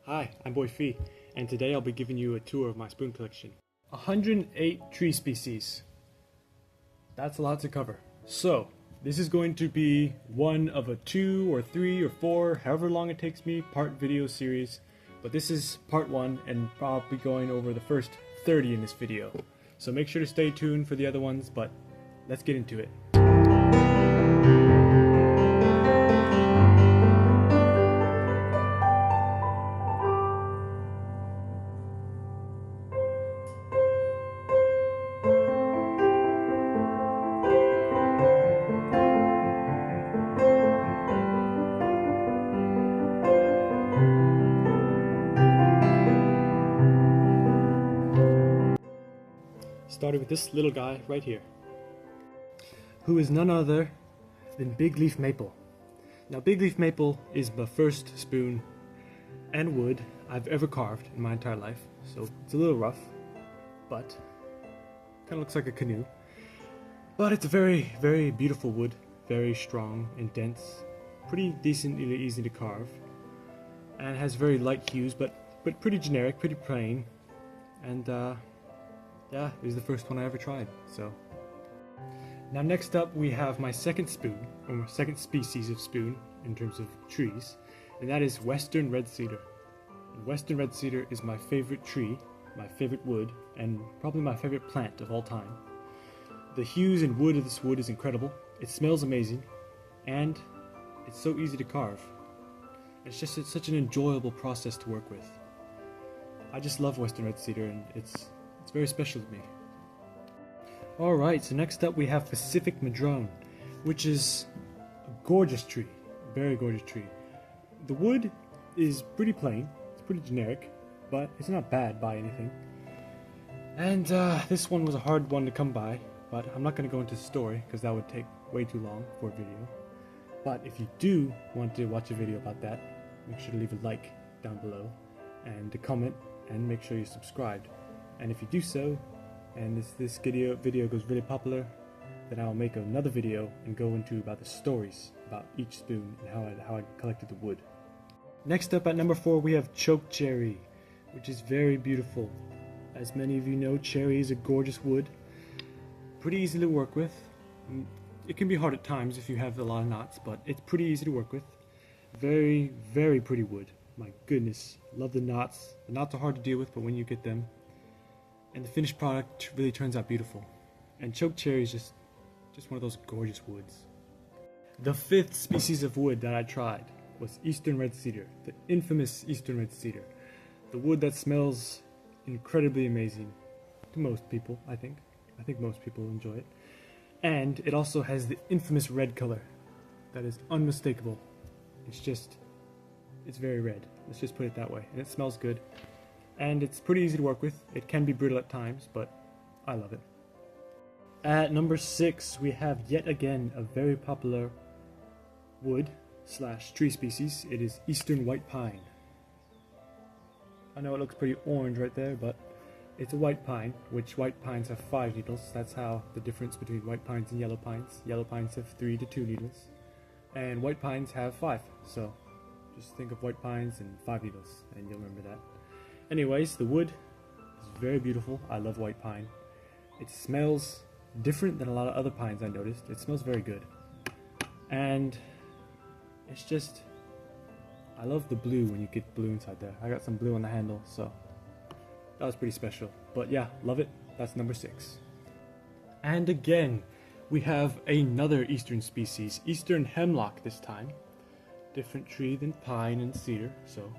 Hi, I'm Boy Fee, and today I'll be giving you a tour of my spoon collection. 108 tree species. That's a lot to cover. So, this is going to be one of a 2 or 3 or 4, however long it takes me, part video series. But this is part 1, and I'll be going over the first 30 in this video. So make sure to stay tuned for the other ones, but let's get into it. Started with this little guy right here, who is none other than Big Leaf Maple. Now, Big Leaf Maple is the first spoon and wood I've ever carved in my entire life, so it's a little rough, but kind of looks like a canoe. But it's a very, very beautiful wood, very strong and dense, pretty decently easy to carve, and has very light hues, but pretty generic, pretty plain, and yeah, it was the first one I ever tried, so. Now next up we have my second spoon, or my second species of spoon in terms of trees, and that is Western Red Cedar. And Western Red Cedar is my favorite tree, my favorite wood, and probably my favorite plant of all time. The hues and wood of this wood is incredible, it smells amazing, and it's so easy to carve. It's such an enjoyable process to work with. I just love Western Red Cedar, and it's very special to me. Alright, so next up we have Pacific Madrone, which is a gorgeous tree, a very gorgeous tree. The wood is pretty plain, it's pretty generic, but it's not bad by anything. And this one was a hard one to come by, but I'm not going to go into the story because that would take way too long for a video. But if you do want to watch a video about that, make sure to leave a like down below and to comment, and make sure you're subscribed. And if you do so, and this video goes really popular, then I'll make another video and go into about the stories about each spoon and how I collected the wood. Next up at number 4 we have Choke Cherry, which is very beautiful. As many of you know, cherry is a gorgeous wood, pretty easy to work with. It can be hard at times if you have a lot of knots, but it's pretty easy to work with. Very, very pretty wood. My goodness, love the knots. The knots are hard to deal with, but when you get them, and the finished product really turns out beautiful. And Choke Cherry is just one of those gorgeous woods. The 5th species of wood that I tried was Eastern Red Cedar, the infamous Eastern Red Cedar. The wood that smells incredibly amazing to most people, I think. I think most people enjoy it. And it also has the infamous red color that is unmistakable. It's very red. Let's just put it that way. And it smells good. And it's pretty easy to work with. It can be brittle at times, but I love it. At number 6, we have yet again a very popular wood / tree species. It is Eastern White Pine. I know it looks pretty orange right there, but it's a white pine, which white pines have 5 needles. That's how the difference between white pines and yellow pines. Yellow pines have 3 to 2 needles, and white pines have 5. So just think of white pines and 5 needles, and you'll remember that. Anyways, the wood is very beautiful. I love white pine. It smells different than a lot of other pines I noticed. It smells very good. And it's just, I love the blue when you get blue inside there. I got some blue on the handle, so that was pretty special. But yeah, love it. That's number 6. And again, we have another eastern species, Eastern Hemlock this time. Different tree than pine and cedar, so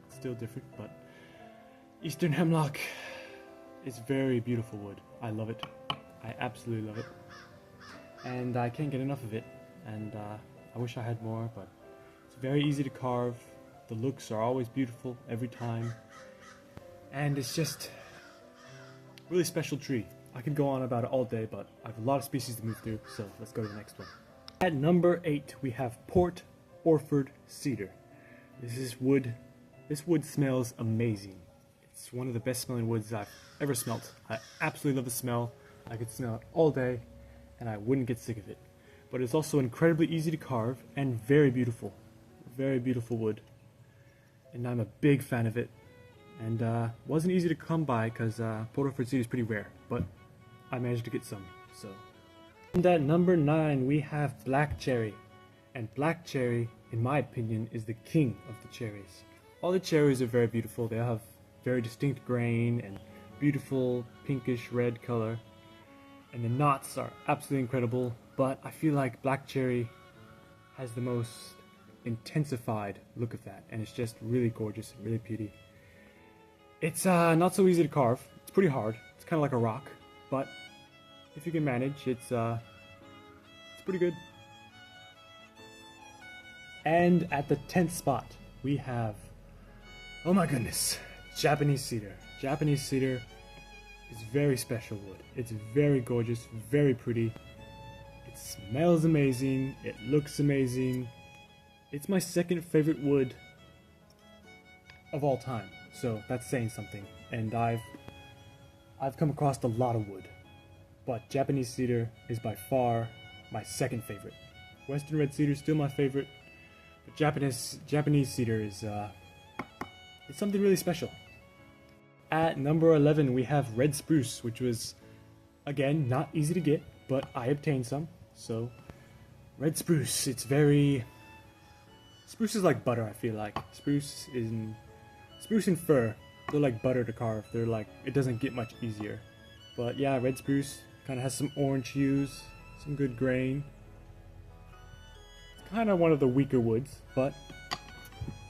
it's still different, but Eastern Hemlock is very beautiful wood. I love it. I absolutely love it. And I can't get enough of it. And I wish I had more, but it's very easy to carve. The looks are always beautiful every time. And it's just a really special tree. I could go on about it all day, but I have a lot of species to move through, so let's go to the next one. At number 8, we have Port Orford Cedar. This wood smells amazing. It's one of the best smelling woods I've ever smelt. I absolutely love the smell. I could smell it all day and I wouldn't get sick of it. But it's also incredibly easy to carve and very beautiful. Very beautiful wood. and I'm a big fan of it. And wasn't easy to come by because Porterford cedar is pretty rare, but I managed to get some. So, and at number 9 we have black cherry, and black cherry, in my opinion, is the king of the cherries. All the cherries are very beautiful. They have very distinct grain and beautiful pinkish red color, and the knots are absolutely incredible. But I feel like black cherry has the most intensified look of that, and it's just really gorgeous and really pretty. It's not so easy to carve. It's pretty hard. It's kind of like a rock, but if you can manage, it's pretty good. And at the 10th spot, we have, oh my goodness, Japanese cedar. Japanese cedar is very special wood. It's very gorgeous, very pretty. It smells amazing. It looks amazing. It's my second favorite wood of all time. So that's saying something. And I've come across a lot of wood, but Japanese cedar is by far my second favorite. Western red cedar is still my favorite, but Japanese cedar is it's something really special. At number 11 we have red spruce, which was again not easy to get, but I obtained some. So red spruce, spruce is like butter. I feel like spruce and fir, they're like butter to carve. They're like, it doesn't get much easier. But yeah, red spruce kind of has some orange hues, some good grain. It's kind of one of the weaker woods, but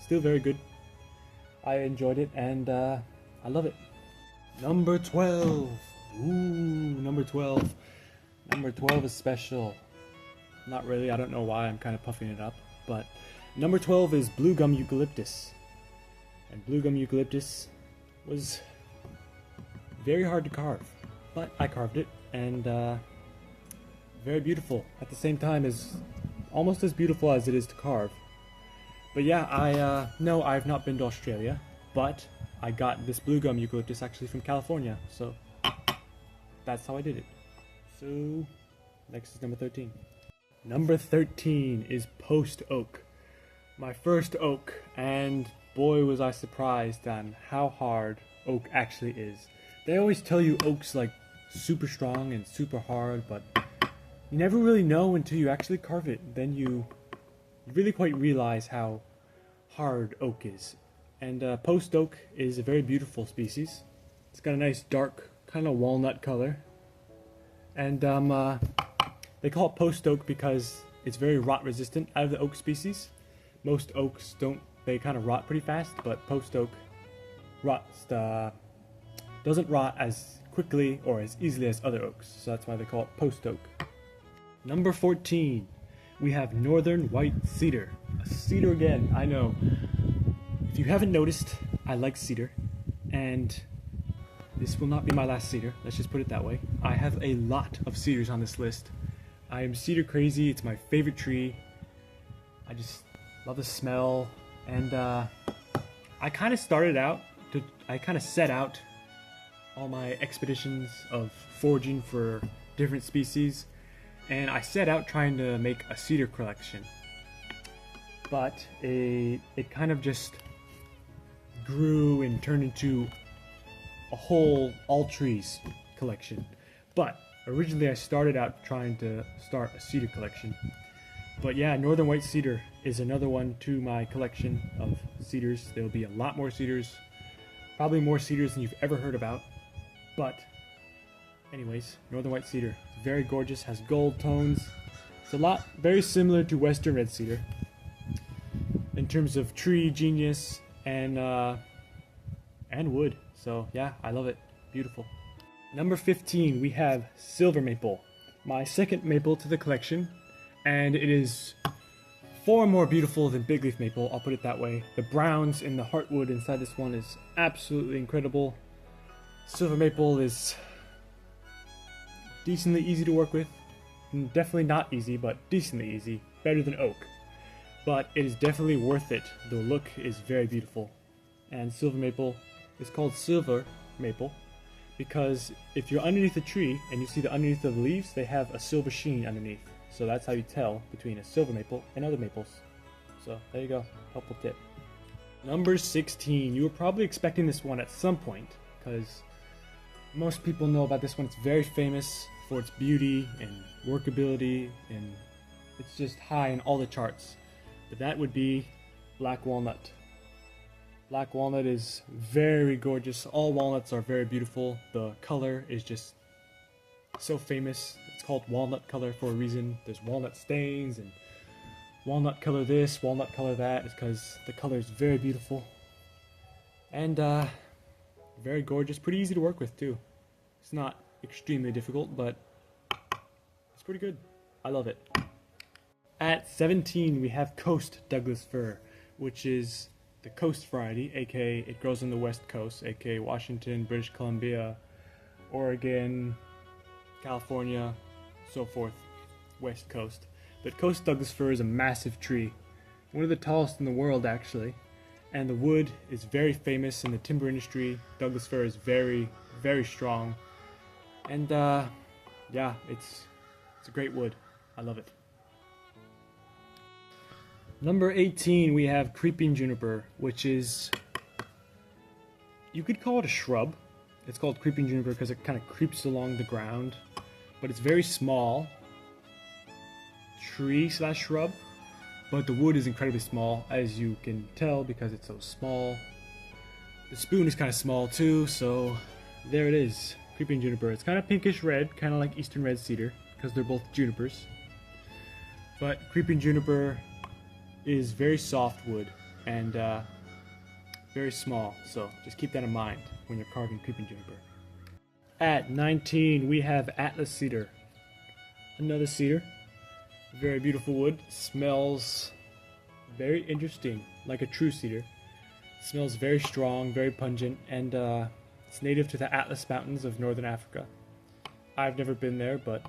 still very good. I enjoyed it, and I love it. Number 12. Ooh, number 12. Number 12 is special. Not really, I don't know why, I'm kind of puffing it up. But number 12 is blue gum eucalyptus. And blue gum eucalyptus was very hard to carve, but I carved it, and very beautiful at the same time, as almost as beautiful as it is to carve. But yeah, no, I've not been to Australia, but I got this blue gum eucalyptus actually from California, so that's how I did it. So next is number 13. Number 13 is post oak, my first oak, and boy was I surprised on how hard oak actually is. They always tell you oak's like super strong and super hard, but you never really know until you actually carve it. Then you really quite realize how hard oak is. And post oak is a very beautiful species. It's got a nice dark kind of walnut color. And they call it post oak because it's very rot resistant out of the oak species. Most oaks don't, they kind of rot pretty fast, but post oak doesn't rot as quickly or as easily as other oaks, so that's why they call it post oak. Number 14, we have northern white cedar. A cedar again, I know. If you haven't noticed, I like cedar, and this will not be my last cedar, let's just put it that way. I have a lot of cedars on this list. I am cedar crazy, it's my favorite tree. I just love the smell, and I kind of set out all my expeditions of foraging for different species, and I set out trying to make a cedar collection, but it kind of just grew and turned into a whole all trees collection. But originally I started out trying to start a cedar collection. But yeah, northern white cedar is another one to my collection of cedars. There'll be a lot more cedars, probably more cedars than you've ever heard about. But anyways, northern white cedar, very gorgeous, has gold tones. It's a lot very similar to western red cedar in terms of tree genius and wood. So yeah, I love it. Beautiful. Number 15, we have silver maple, my second maple to the collection, and it is far more beautiful than big leaf maple, I'll put it that way. The browns in the heartwood inside this one is absolutely incredible. Silver maple is decently easy to work with. Definitely not easy, but decently easy. Better than oak. But it is definitely worth it. The look is very beautiful. And silver maple is called silver maple because if you're underneath a tree and you see the underneath of the leaves, they have a silver sheen underneath. So that's how you tell between a silver maple and other maples. So there you go, helpful tip. Number 16. You were probably expecting this one at some point, because most people know about this one. It's very famous for its beauty and workability, and it's just high in all the charts. But that would be black walnut. Black walnut is very gorgeous. All walnuts are very beautiful. The color is just so famous. It's called walnut color for a reason. There's walnut stains and walnut color this, walnut color that. It's because the color is very beautiful. And very gorgeous. Pretty easy to work with too. It's not extremely difficult, but it's pretty good. I love it. At 17, we have Coast Douglas fir, which is the coast variety, aka it grows on the west coast, aka Washington, British Columbia, Oregon, California, so forth, west coast. But Coast Douglas fir is a massive tree, one of the tallest in the world actually, and the wood is very famous in the timber industry. Douglas fir is very, very strong, and yeah, it's a great wood. I love it. Number 18, we have creeping juniper, which is, you could call it a shrub. It's called creeping juniper because it kind of creeps along the ground, but it's very small tree slash shrub, but the wood is incredibly small, as you can tell because it's so small. The spoon is kind of small too, so there it is, creeping juniper. It's kind of pinkish red, kind of like eastern red cedar, because they're both junipers. But creeping juniper is very soft wood and very small, so just keep that in mind when you're carving creeping juniper. At 19, we have Atlas cedar, another cedar. Very beautiful wood. Smells very interesting, like a true cedar. Smells very strong, very pungent, and it's native to the Atlas Mountains of northern Africa. I've never been there, but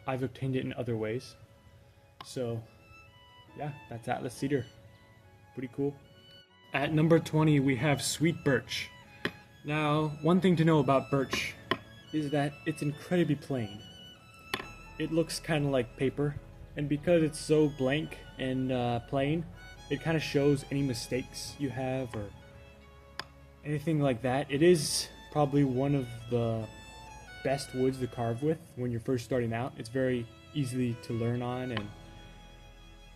I've obtained it in other ways. So yeah, that's Atlas cedar. Pretty cool. At number 20, we have sweet birch. Now, one thing to know about birch is that it's incredibly plain. It looks kind of like paper, and because it's so blank and plain, it kind of shows any mistakes you have or anything like that. It is probably one of the best woods to carve with when you're first starting out. It's very easy to learn on and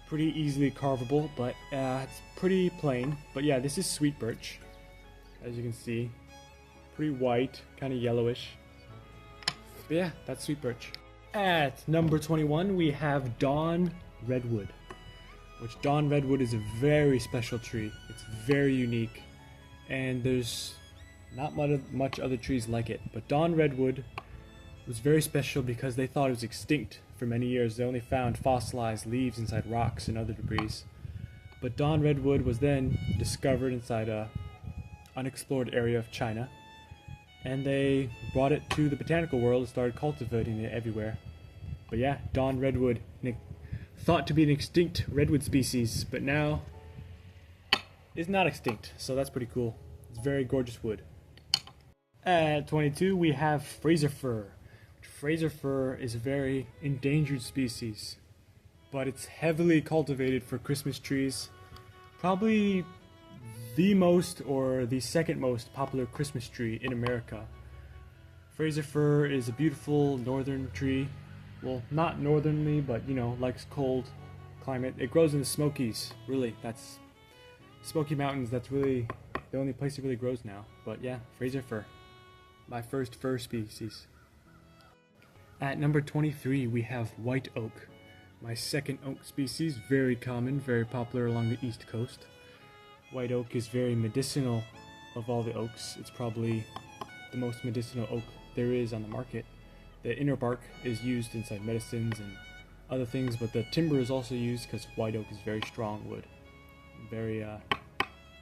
pretty easily carvable, but it's pretty plain. But yeah, this is sweet birch, as you can see. Pretty white, kind of yellowish. But yeah, that's sweet birch. At number 21, we have Dawn Redwood, which Dawn Redwood is a very special tree. It's very unique, and there's not much other trees like it. But Dawn Redwood was very special because they thought it was extinct for many years. They only found fossilized leaves inside rocks and other debris. But Dawn Redwood was then discovered inside a unexplored area of China, and they brought it to the botanical world and started cultivating it everywhere. But yeah, Dawn Redwood, thought to be an extinct redwood species, but now is not extinct, so that's pretty cool. It's very gorgeous wood. At 22, we have Fraser fir. Fraser fir is a very endangered species, but it's heavily cultivated for Christmas trees. Probably the most or the second most popular Christmas tree in America. Fraser fir is a beautiful northern tree. Well, not northernly, but you know, likes cold climate. It grows in the Smokies, really. That's Smoky Mountains. That's really the only place it really grows now. But yeah, Fraser fir, my first fir species. At number 23, we have white oak, my second oak species. Very common, very popular along the East Coast. White oak is very medicinal of all the oaks. It's probably the most medicinal oak there is on the market. The inner bark is used inside medicines and other things, but the timber is also used because white oak is very strong wood. Very,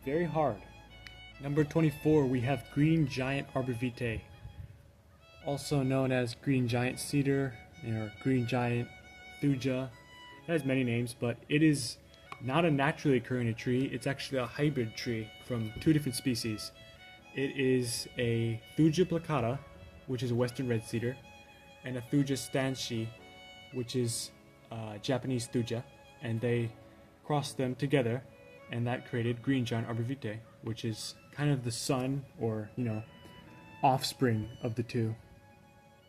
very hard. Number 24, we have green giant arbor vitae, also known as green giant cedar or green giant thuja. It has many names, but it is not a naturally occurring tree. It's actually a hybrid tree from two different species. It is a thuja plicata, which is a western red cedar, and a thuja stanchi, which is Japanese thuja, and they cross them together and that created green giant arborvitae, which is kind of the son, or offspring of the two.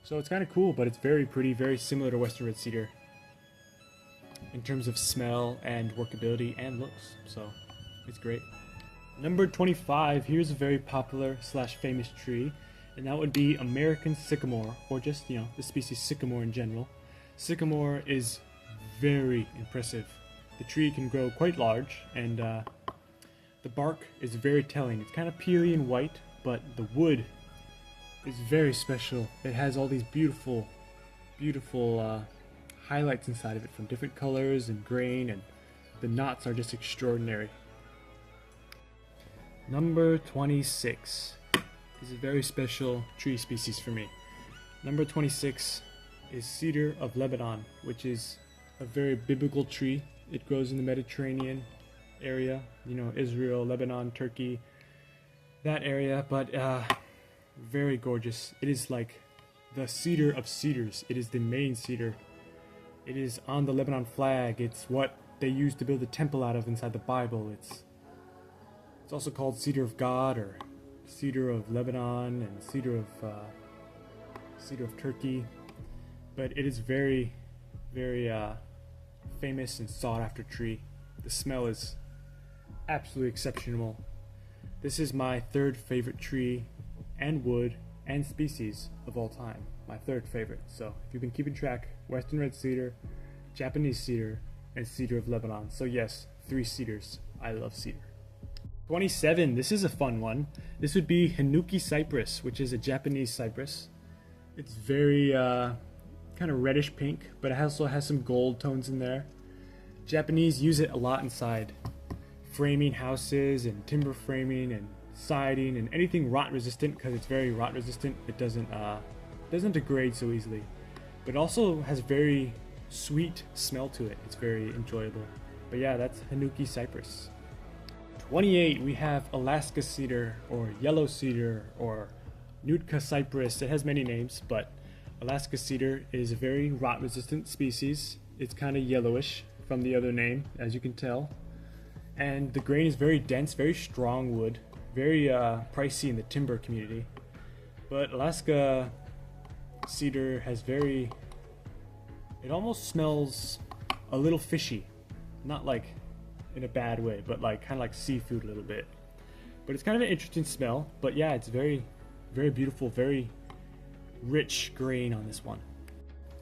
So it's kind of cool, but it's very pretty, very similar to Western red cedar in terms of smell and workability and looks. So it's great. Number 25, here's a very popular slash famous tree, and that would be American sycamore, or just the species sycamore in general. Sycamore is very impressive. The tree can grow quite large, and the bark is very telling. It's kind of peely and white, but the wood is very special. It has all these beautiful highlights inside of it from different colors and grain, and the knots are just extraordinary. Number 26 is a very special tree species for me. Number 26 is cedar of Lebanon, which is a very biblical tree. It grows in the Mediterranean area, Israel, Lebanon, Turkey, that area, but very gorgeous. It is like the cedar of cedars. It is the main cedar. It is on the Lebanon flag. It's what they used to build the temple out of inside the Bible. It's also called cedar of God, or cedar of Lebanon, and cedar of Turkey. But it is very, very famous and sought after tree. The smell is absolutely exceptional. This is my third favorite tree and wood and species of all time. My third favorite. So if you've been keeping track, Western red cedar, Japanese cedar, and cedar of Lebanon. So yes, 3 cedars. I love cedar. 27, this is a fun one. This would be Hinoki cypress, which is a Japanese cypress. It's very kind of reddish pink, but it also has some gold tones in there. Japanese use it a lot inside framing houses and timber framing and siding and anything rot resistant, because it's very rot resistant. It doesn't degrade so easily, but it also has very sweet smell to it. It's very enjoyable. But yeah, that's Hinoki cypress. 28, we have Alaska cedar, or yellow cedar, or Nootka cypress. It has many names, but Alaska cedar is a very rot resistant species. It's kind of yellowish from the other name, as you can tell, and the grain is very dense, very strong wood, very pricey in the timber community. But Alaska cedar has it almost smells a little fishy, not like in a bad way, but like kind of like seafood a little bit. But it's kind of an interesting smell. But yeah, it's very, very beautiful, very rich grain on this one.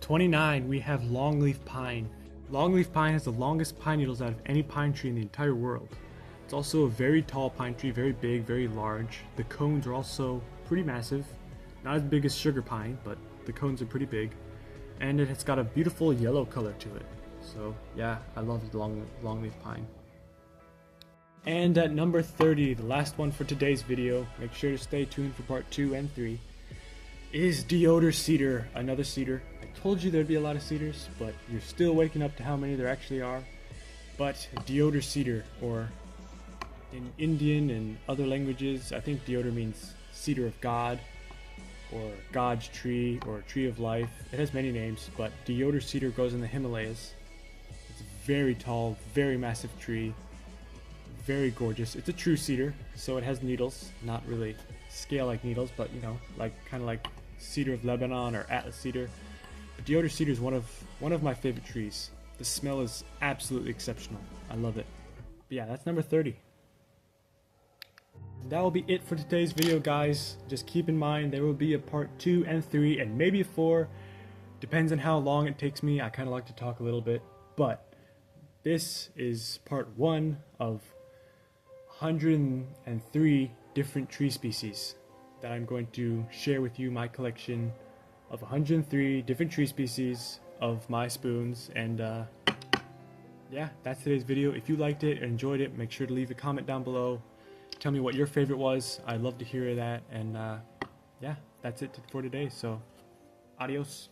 29, we have longleaf pine. Longleaf pine has the longest pine needles out of any pine tree in the entire world. It's also a very tall pine tree, very big, very large. The cones are also pretty massive. Not as big as sugar pine, but the cones are pretty big. And it's got a beautiful yellow color to it. So yeah, I love the longleaf pine. And at number 30, the last one for today's video, make sure to stay tuned for part 2 and 3, is deodar cedar, another cedar. I told you there'd be a lot of cedars, but you're still waking up to how many there actually are. But deodar cedar, or in Indian and other languages, I think deodar means cedar of God, or God's tree, or tree of life. It has many names, but deodar cedar grows in the Himalayas. It's a very tall, very massive tree, very gorgeous. It's a true cedar, so it has needles, not really scale-like needles, but kind of like cedar of Lebanon or Atlas cedar. But deodar cedar is one of my favorite trees. The smell is absolutely exceptional. I love it. But yeah, that's number 30. That will be it for today's video, guys. Just keep in mind there will be a part 2 and 3 and maybe a 4. Depends on how long it takes me. I kind of like to talk a little bit, but this is part 1 of 103 different tree species that I'm going to share with you, my collection of 103 different tree species of my spoons. And yeah, that's today's video. If you liked it and enjoyed it, make sure to leave a comment down below. Tell me what your favorite was. I'd love to hear that. And yeah, that's it for today. So adios.